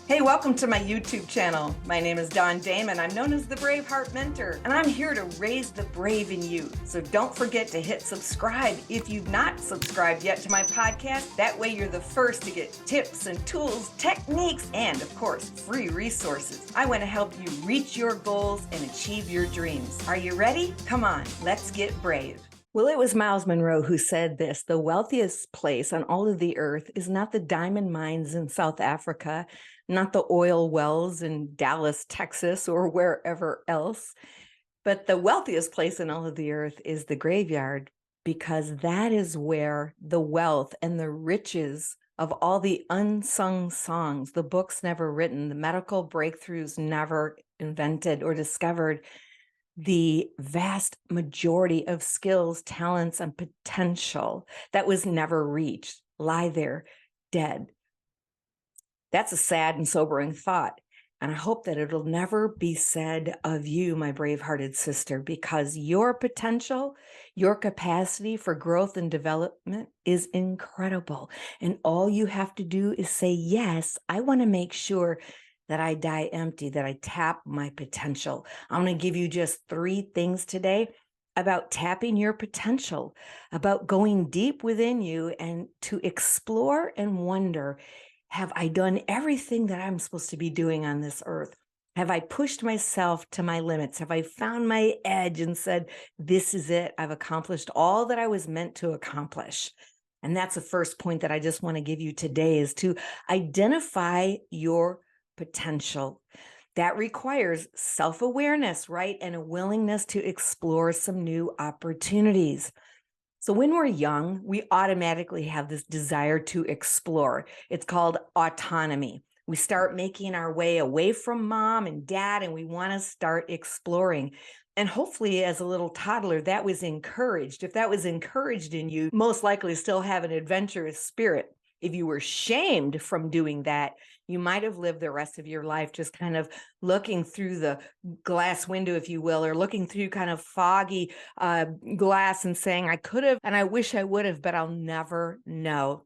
Hey, welcome to my YouTube channel. My name is Damon. I'm known as the BraveHeart Mentor, and I'm here to raise the brave in you. So don't forget to hit subscribe if you've not subscribed yet to my podcast. That way you're the first to get tips and tools, techniques, and of course, free resources. I want to help you reach your goals and achieve your dreams. Are you ready? Come on, let's get brave. Well, it was Myles Munroe who said this: the wealthiest place on all of the earth is not the diamond mines in South Africa, not the oil wells in Dallas, Texas, or wherever else, but the wealthiest place in all of the earth is the graveyard, because that is where the wealth and the riches of all the unsung songs, the books never written, the medical breakthroughs never invented or discovered, the vast majority of skills, talents, and potential that was never reached lie there dead. That's a sad and sobering thought. And I hope that it'll never be said of you, my brave-hearted sister, because your potential, your capacity for growth and development is incredible. And all you have to do is say, yes, I want to make sure that I die empty, that I tap my potential. I'm going to give you just 3 things today about tapping your potential, about going deep within you and to explore and wonder, have I done everything that I'm supposed to be doing on this earth? Have I pushed myself to my limits? Have I found my edge and said, this is it? I've accomplished all that I was meant to accomplish. And that's the first point that I just want to give you today, is to identify your potential. That requires self-awareness, right? And a willingness to explore some new opportunities. So when we're young, we automatically have this desire to explore. It's called autonomy. We start making our way away from mom and dad, and we want to start exploring. And hopefully, as a little toddler, that was encouraged. If that was encouraged in you, most likely still have an adventurous spirit. If you were shamed from doing that, you might have lived the rest of your life just kind of looking through the glass window, if you will, or looking through kind of foggy glass and saying, I could have, and I wish I would have, but I'll never know.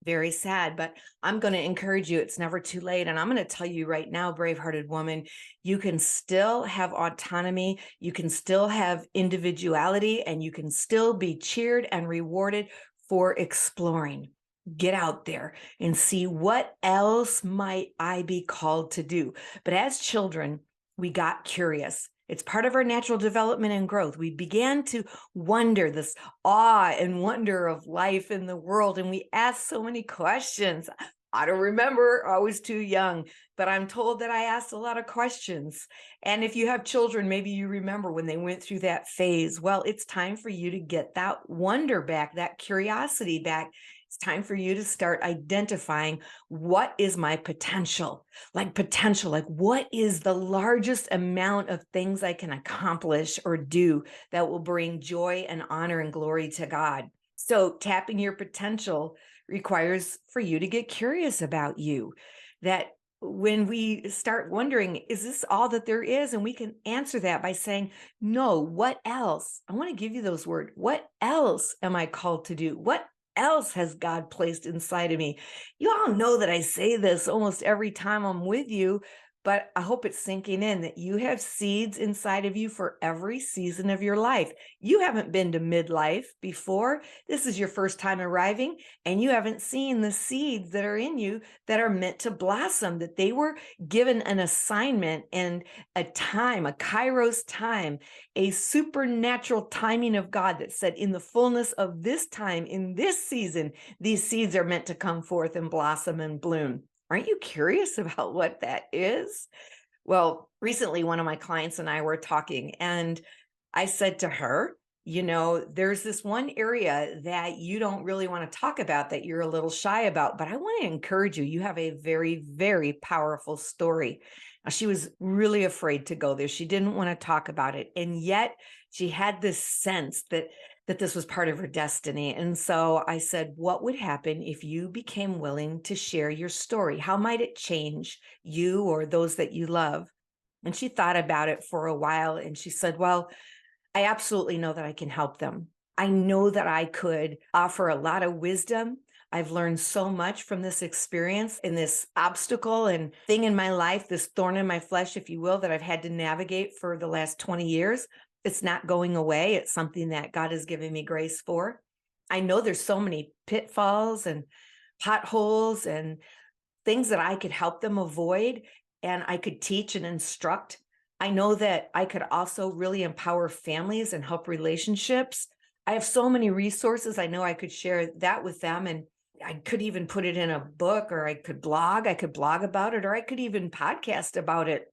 Very sad, but I'm going to encourage you. It's never too late. And I'm going to tell you right now, brave-hearted woman, you can still have autonomy. You can still have individuality, and you can still be cheered and rewarded for exploring. Get out there and see, what else might I be called to do? But as children, we got curious. It's part of our natural development and growth. We began to wonder, this awe and wonder of life in the world. And we asked so many questions. I don't remember, I was too young, but I'm told that I asked a lot of questions. And if you have children, maybe you remember when they went through that phase. Well, it's time for you to get that wonder back, that curiosity back. It's time for you to start identifying, what is my potential? Like what is the largest amount of things I can accomplish or do that will bring joy and honor and glory to God? So tapping your potential requires for you to get curious about you. That when we start wondering, is this all that there is? And we can answer that by saying, no, what else? I want to give you those words. What else am I called to do? What else has God placed inside of me? You all know that I say this almost every time I'm with you, but I hope it's sinking in that you have seeds inside of you for every season of your life. You haven't been to midlife before. This is your first time arriving, and you haven't seen the seeds that are in you that are meant to blossom, that they were given an assignment and a time, a Kairos time, a supernatural timing of God that said, in the fullness of this time, in this season, these seeds are meant to come forth and blossom and bloom. Aren't you curious about what that is? Well, recently, one of my clients and I were talking, and I said to her, there's this one area that you don't really want to talk about, that you're a little shy about, but I want to encourage you. You have a very, very powerful story. Now, she was really afraid to go there. She didn't want to talk about it. And yet she had this sense that this was part of her destiny. And so I said, what would happen if you became willing to share your story? How might it change you or those that you love? And she thought about it for a while, and she said, well, I absolutely know that I can help them. I know that I could offer a lot of wisdom. I've learned so much from this experience and this obstacle and thing in my life, this thorn in my flesh, if you will, that I've had to navigate for the last 20 years. It's not going away. It's something that God has given me grace for. I know there's so many pitfalls and potholes and things that I could help them avoid, and I could teach and instruct. I know that I could also really empower families and help relationships. I have so many resources. I know I could share that with them, and I could even put it in a book, or I could blog. I could blog about it, or I could even podcast about it.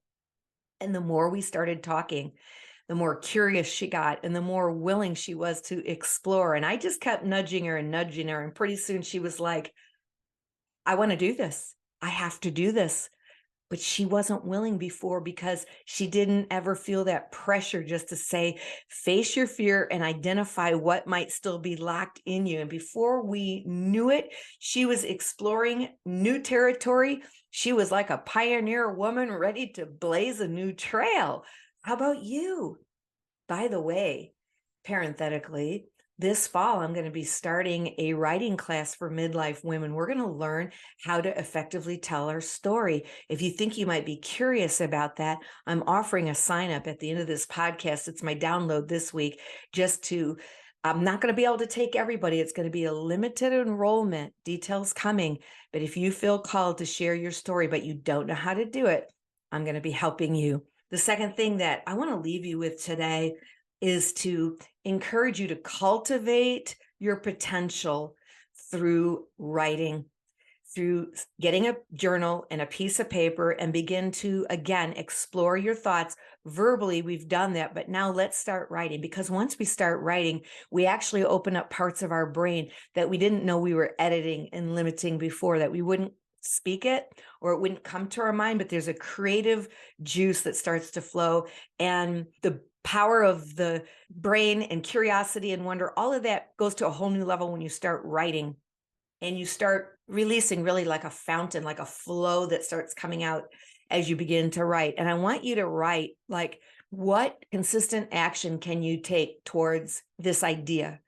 And the more we started talking, the more curious she got and the more willing she was to explore. And I just kept nudging her. And pretty soon she was like, I want to do this. I have to do this. But she wasn't willing before because she didn't ever feel that pressure just to say, face your fear and identify what might still be locked in you. And before we knew it, she was exploring new territory. She was like a pioneer woman ready to blaze a new trail. How about you? By the way, parenthetically, this fall, I'm going to be starting a writing class for midlife women. We're going to learn how to effectively tell our story. If you think you might be curious about that, I'm offering a sign up at the end of this podcast. It's my download this week, I'm not going to be able to take everybody. It's going to be a limited enrollment, details coming. But if you feel called to share your story, but you don't know how to do it, I'm going to be helping you. The second thing that I want to leave you with today is to encourage you to cultivate your potential through writing, through getting a journal and a piece of paper and begin to, again, explore your thoughts verbally. We've done that, but now let's start writing, because once we start writing, we actually open up parts of our brain that we didn't know we were editing and limiting before, that we wouldn't speak it or it wouldn't come to our mind, but there's a creative juice that starts to flow, and the power of the brain and curiosity and wonder, all of that goes to a whole new level when you start writing and you start releasing, really like a fountain, like a flow that starts coming out as you begin to write. And I want you to write, like, what consistent action can you take towards this idea?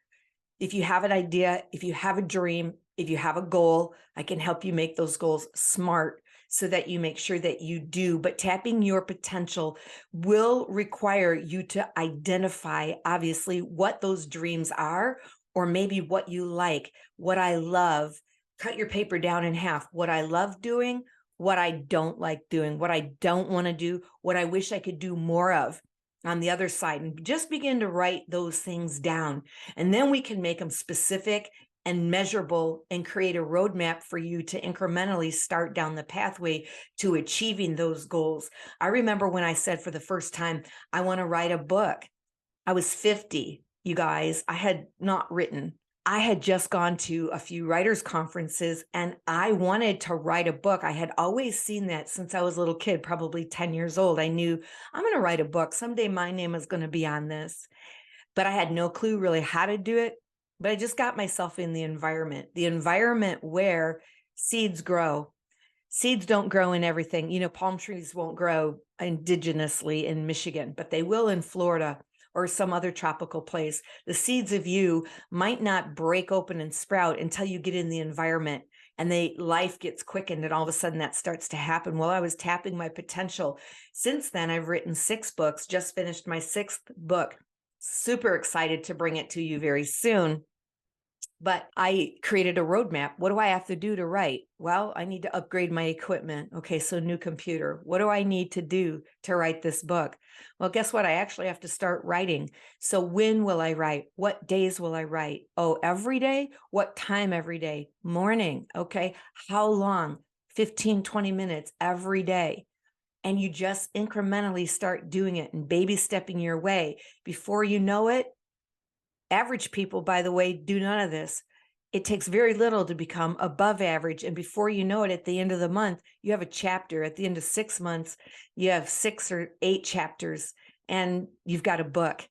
If you have an idea, if you have a dream, if you have a goal, I can help you make those goals smart so that you make sure that you do. But tapping your potential will require you to identify, obviously, what those dreams are, or maybe what you like, what I love. Cut your paper down in half. What I love doing, what I don't like doing, what I don't want to do, what I wish I could do more of on the other side. And just begin to write those things down. And then we can make them specific and measurable and create a roadmap for you to incrementally start down the pathway to achieving those goals. I remember when I said for the first time, I want to write a book. I was 50, you guys. I had not written. I had just gone to a few writers' conferences and I wanted to write a book. I had always seen that since I was a little kid, probably 10 years old. I knew I'm going to write a book. Someday my name is going to be on this. But I had no clue really how to do it. But I just got myself in the environment where seeds grow. Seeds don't grow in everything. You know, palm trees won't grow indigenously in Michigan, but they will in Florida or some other tropical place. The seeds of you might not break open and sprout until you get in the environment and life gets quickened, and all of a sudden that starts to happen. Well, I was tapping my potential. Since then, I've written 6 books, just finished my 6th book. Super excited to bring it to you very soon. But I created a roadmap. What do I have to do to write? Well, I need to upgrade my equipment. Okay, so new computer. What do I need to do to write this book? Well, guess what? I actually have to start writing. So when will I write? What days will I write? Oh, every day? What time every day? Morning. Okay. How long? 15, 20 minutes every day. And you just incrementally start doing it and baby stepping your way. Before you know it, average people, by the way, do none of this. It takes very little to become above average. And before you know it, at the end of the month, you have a chapter. At the end of 6 months, you have 6 or 8 chapters and you've got a book.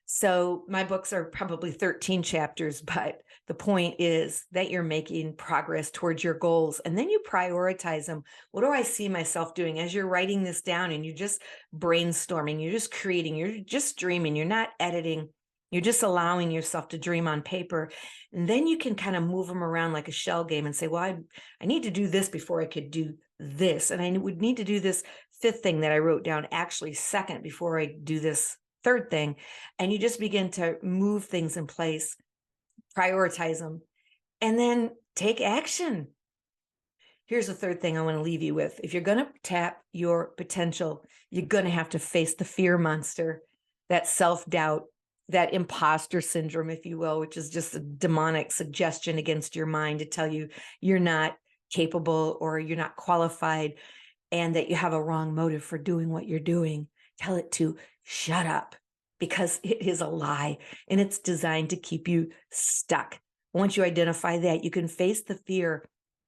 So my books are probably 13 chapters, but the point is that you're making progress towards your goals. And then you prioritize them. What do I see myself doing as you're writing this down and you're just brainstorming, you're just creating, you're just dreaming, you're not editing. You're just allowing yourself to dream on paper. And then you can kind of move them around like a shell game and say, well, I need to do this before I could do this. And I would need to do this fifth thing that I wrote down actually second before I do this third thing. And you just begin to move things in place, prioritize them, and then take action. Here's the third thing I want to leave you with. If you're going to tap your potential, you're going to have to face the fear monster, that self-doubt, that imposter syndrome, if you will, which is just a demonic suggestion against your mind to tell you you're not capable or you're not qualified and that you have a wrong motive for doing what you're doing. Tell it to shut up, because it is a lie and it's designed to keep you stuck. Once you identify that, you can face the fear,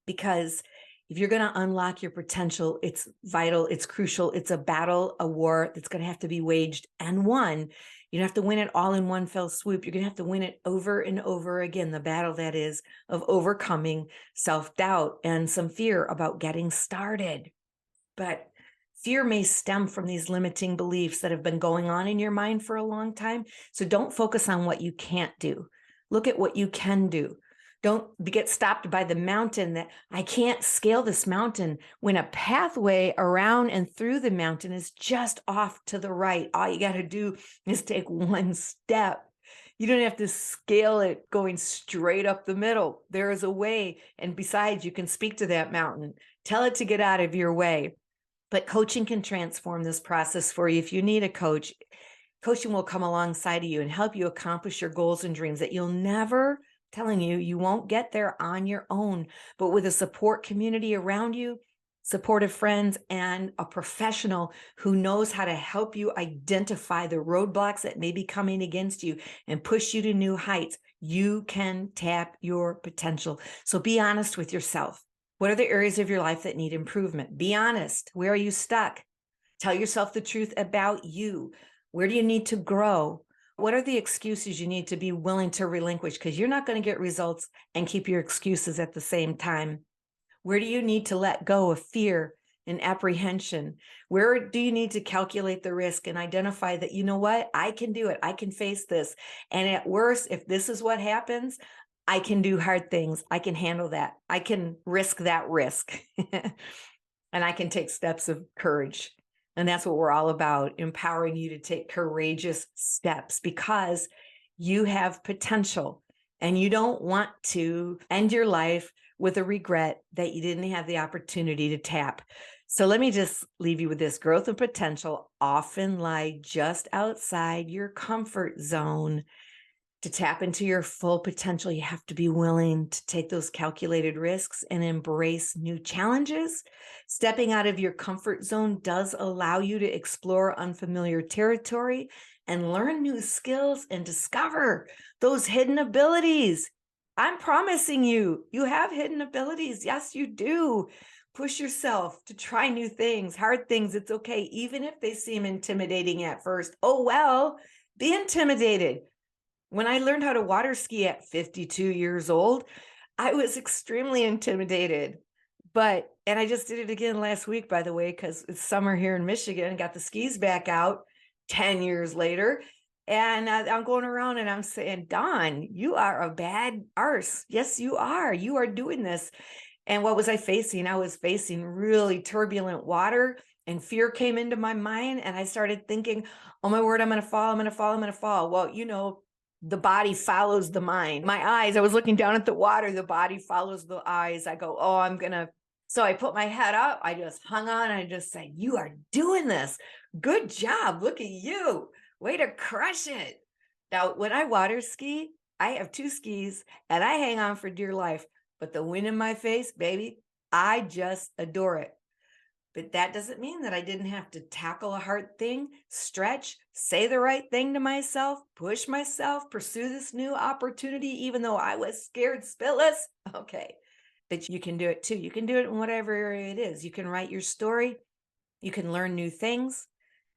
because if you're going to unlock your potential, it's vital, it's crucial, it's a battle, a war that's going to have to be waged and won. You don't have to win it all in one fell swoop. You're going to have to win it over and over again. The battle that is of overcoming self-doubt and some fear about getting started. But fear may stem from these limiting beliefs that have been going on in your mind for a long time. So don't focus on what you can't do. Look at what you can do. Don't get stopped by the mountain that I can't scale this mountain when a pathway around and through the mountain is just off to the right. All you got to do is take one step. You don't have to scale it going straight up the middle. There is a way. And besides, you can speak to that mountain. Tell it to get out of your way. But coaching can transform this process for you. If you need a coach, coaching will come alongside of you and help you accomplish your goals and dreams that you'll never, telling you, you won't get there on your own. But with a support community around you, supportive friends, and a professional who knows how to help you identify the roadblocks that may be coming against you and push you to new heights, you can tap your potential. So be honest with yourself. What are the areas of your life that need improvement? Be honest. Where are you stuck? Tell yourself the truth about you. Where do you need to grow? What are the excuses you need to be willing to relinquish? Because you're not going to get results and keep your excuses at the same time. Where do you need to let go of fear and apprehension? Where do you need to calculate the risk and identify that, you know what, I can do it. I can face this. And at worst, if this is what happens, I can do hard things. I can handle that. I can risk that risk. And I can take steps of courage. And that's what we're all about, empowering you to take courageous steps, because you have potential and you don't want to end your life with a regret that you didn't have the opportunity to tap. So let me just leave you with this. Growth and potential often lie just outside your comfort zone. To tap into your full potential, you have to be willing to take those calculated risks and embrace new challenges. Stepping out of your comfort zone does allow you to explore unfamiliar territory and learn new skills and discover those hidden abilities. I'm promising you, you have hidden abilities. Yes, you do. Push yourself to try new things, hard things. It's okay, even if they seem intimidating at first. Oh, well, be intimidated. When I learned how to water ski at 52 years old, I was extremely intimidated. And I just did it again last week, by the way, because it's summer here in Michigan, got the skis back out 10 years later. And I'm going around and I'm saying, Dawn, you are a bad arse. Yes, you are. You are doing this. And what was I facing? I was facing really turbulent water, and fear came into my mind. And I started thinking, oh my word, I'm going to fall. I'm going to fall. I'm going to fall. Well, you know, the body follows the mind. My eyes, I was looking down at the water. The body follows the eyes. I go, oh, so I put my head up. I just hung on. I just said, you are doing this. Good job. Look at you. Way to crush it. Now, when I water ski, I have 2 skis and I hang on for dear life. But the wind in my face, baby, I just adore it. But that doesn't mean that I didn't have to tackle a hard thing, stretch, say the right thing to myself, push myself, pursue this new opportunity, even though I was scared spitless. Okay. But you can do it too. You can do it in whatever area it is. You can write your story. You can learn new things.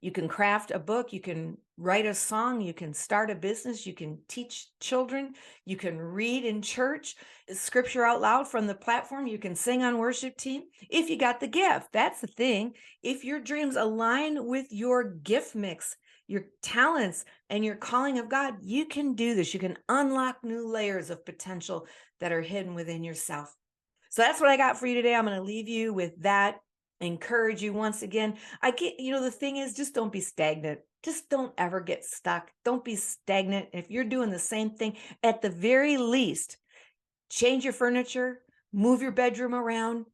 You can craft a book. You can write a song. You can start a business. You can teach children. You can read in church, scripture out loud from the platform. You can sing on worship team if you got the gift. That's the thing. If your dreams align with your gift mix, your talents and your calling of God, you can do this. You can unlock new layers of potential that are hidden within yourself. So that's what I got for you today. I'm going to leave you with that. Encourage you once again. The thing is, just don't be stagnant. Just don't ever get stuck. Don't be stagnant. If you're doing the same thing, at the very least, change your furniture, move your bedroom around,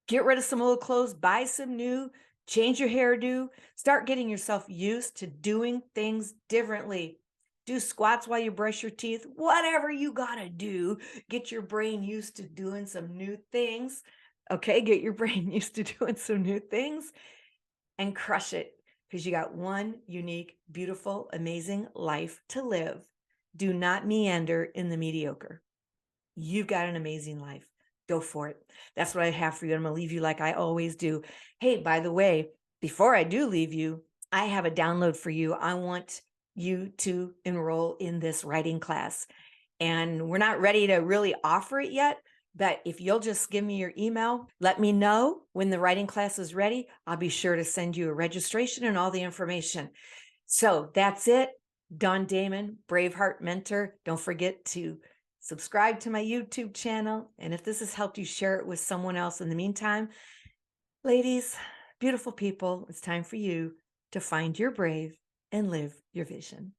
get rid of some old clothes, buy some new, change your hairdo, start getting yourself used to doing things differently. Do squats while you brush your teeth, whatever you gotta do. Get your brain used to doing some new things. Okay, get your brain used to doing some new things and crush it, because you got one unique, beautiful, amazing life to live. Do not meander in the mediocre. You've got an amazing life. Go for it. That's what I have for you. I'm going to leave you like I always do. Hey, by the way, before I do leave you, I have a download for you. I want you to enroll in this writing class. And we're not ready to really offer it yet, but if you'll just give me your email, let me know when the writing class is ready. I'll be sure to send you a registration and all the information. So that's it. Dawn Damon, BraveHeart Mentor. Don't forget to subscribe to my YouTube channel. And if this has helped you, share it with someone else. In the meantime, ladies, beautiful people, it's time for you to find your brave and live your vision.